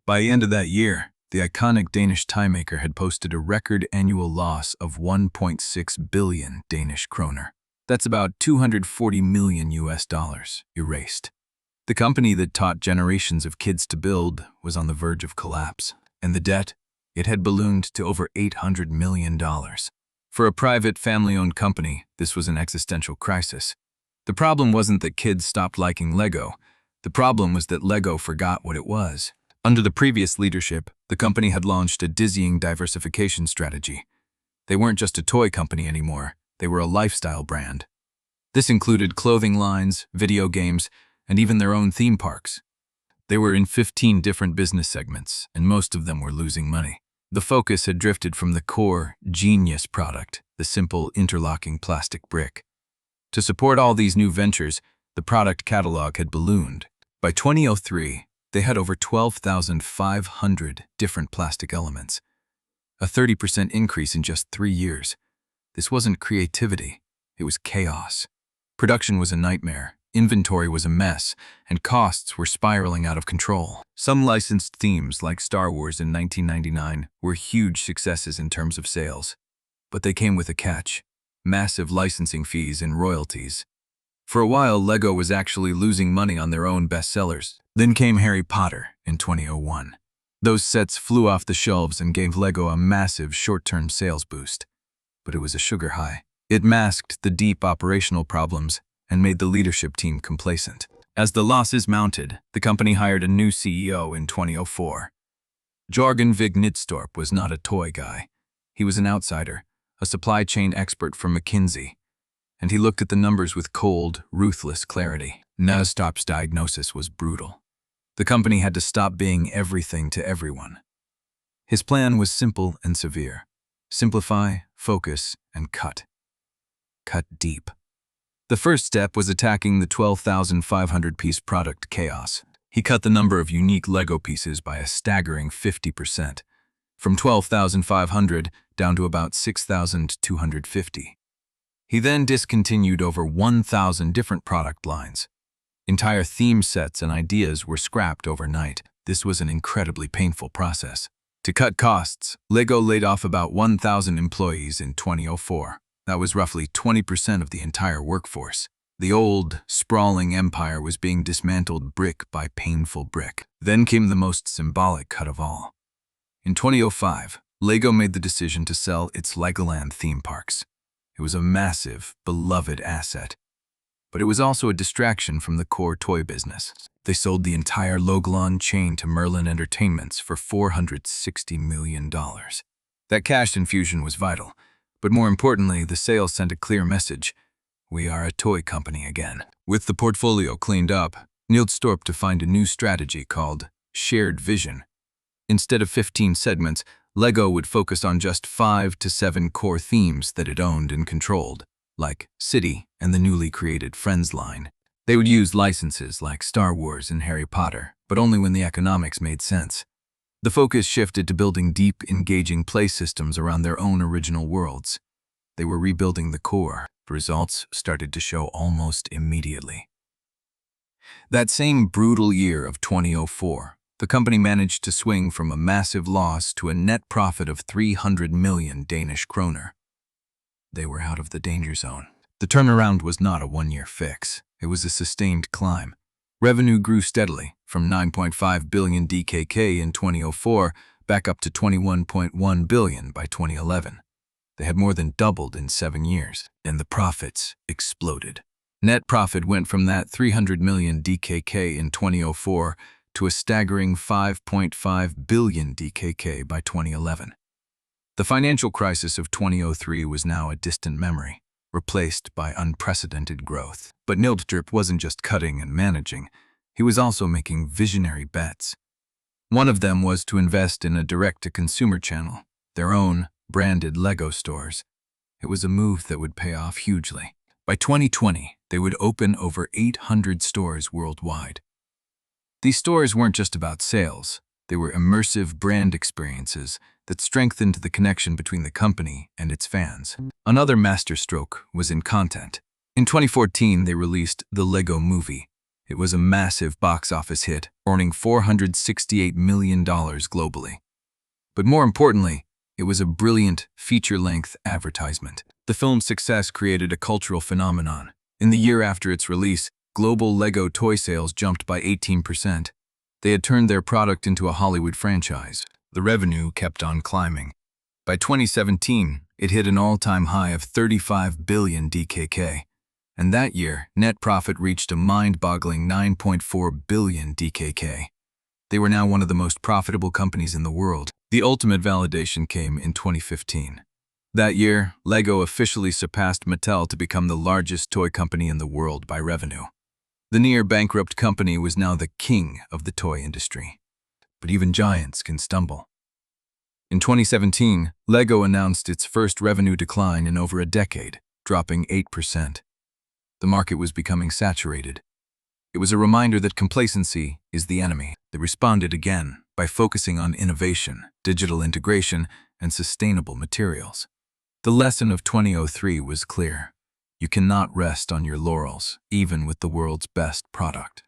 By the end of that year, the iconic Danish tie maker had posted a record annual loss of 1.6 billion Danish kroner. That's about 240 million US dollars erased. The company that taught generations of kids to build was on the verge of collapse, and the debt, it had ballooned to over $800 million. For a private, family-owned company, this was an existential crisis. The problem wasn't that kids stopped liking Lego. The problem was that Lego forgot what it was. Under the previous leadership, the company had launched a dizzying diversification strategy. They weren't just a toy company anymore, they were a lifestyle brand. This included clothing lines, video games, and even their own theme parks. They were in 15 different business segments, and most of them were losing money. The focus had drifted from the core, genius product, the simple interlocking plastic brick. To support all these new ventures, the product catalog had ballooned. By 2003, they had over 12,500 different plastic elements, a 30% increase in just 3 years. This wasn't creativity, it was chaos. Production was a nightmare, inventory was a mess, and costs were spiraling out of control. Some licensed themes, like Star Wars in 1999, were huge successes in terms of sales. But they came with a catch: massive licensing fees and royalties. For a while, Lego was actually losing money on their own bestsellers. Then came Harry Potter in 2001. Those sets flew off the shelves and gave Lego a massive short-term sales boost. But it was a sugar high. It masked the deep operational problems and made the leadership team complacent. As the losses mounted, the company hired a new CEO in 2004. Jørgen Vig Knudstorp was not a toy guy. He was an outsider, a supply chain expert from McKinsey, and he looked at the numbers with cold, ruthless clarity. Knudstorp's diagnosis was brutal. The company had to stop being everything to everyone. His plan was simple and severe: simplify, focus, and cut. Cut deep. The first step was attacking the 12,500-piece product chaos. He cut the number of unique Lego pieces by a staggering 50%, from 12,500 down to about 6,250. He then discontinued over 1,000 different product lines. Entire theme sets and ideas were scrapped overnight. This was an incredibly painful process. To cut costs, Lego laid off about 1,000 employees in 2004. That was roughly 20% of the entire workforce. The old, sprawling empire was being dismantled brick by painful brick. Then came the most symbolic cut of all. In 2005, Lego made the decision to sell its LEGOLAND theme parks. It was a massive, beloved asset, but it was also a distraction from the core toy business. They sold the entire LEGOLAND chain to Merlin Entertainments for $460 million. That cash infusion was vital, but more importantly, the sale sent a clear message: we are a toy company again. With the portfolio cleaned up, Knudstorp defined a new strategy called shared vision. Instead of 15 segments, Lego would focus on just 5 to 7 core themes that it owned and controlled, like City and the newly created Friends line. They would use licenses like Star Wars and Harry Potter, but only when the economics made sense. The focus shifted to building deep, engaging play systems around their own original worlds. They were rebuilding the core. Results started to show almost immediately. That same brutal year of 2004, the company managed to swing from a massive loss to a net profit of 300 million Danish kroner. They were out of the danger zone. The turnaround was not a one-year fix. It was a sustained climb. Revenue grew steadily, from 9.5 billion DKK in 2004 back up to 21.1 billion by 2011. They had more than doubled in 7 years, and the profits exploded. Net profit went from that 300 million DKK in 2004 to a staggering 5.5 billion DKK by 2011. The financial crisis of 2003 was now a distant memory, replaced by unprecedented growth. But Knudstorp wasn't just cutting and managing, he was also making visionary bets. One of them was to invest in a direct-to-consumer channel, their own branded Lego stores. It was a move that would pay off hugely. By 2020, they would open over 800 stores worldwide. These stores weren't just about sales, they were immersive brand experiences that strengthened the connection between the company and its fans. Another masterstroke was in content. In 2014, they released The Lego Movie, It was a massive box office hit, earning $468 million globally. But more importantly, it was a brilliant, feature-length advertisement. The film's success created a cultural phenomenon. In the year after its release, global Lego toy sales jumped by 18%. They had turned their product into a Hollywood franchise. The revenue kept on climbing. By 2017, it hit an all-time high of 35 billion DKK. And that year, net profit reached a mind-boggling 9.4 billion DKK. They were now one of the most profitable companies in the world. The ultimate validation came in 2015. That year, LEGO officially surpassed Mattel to become the largest toy company in the world by revenue. The near-bankrupt company was now the king of the toy industry. But even giants can stumble. In 2017, LEGO announced its first revenue decline in over a decade, dropping 8%. The market was becoming saturated. It was a reminder that complacency is the enemy. They responded again by focusing on innovation, digital integration, and sustainable materials. The lesson of 2003 was clear. You cannot rest on your laurels, even with the world's best product.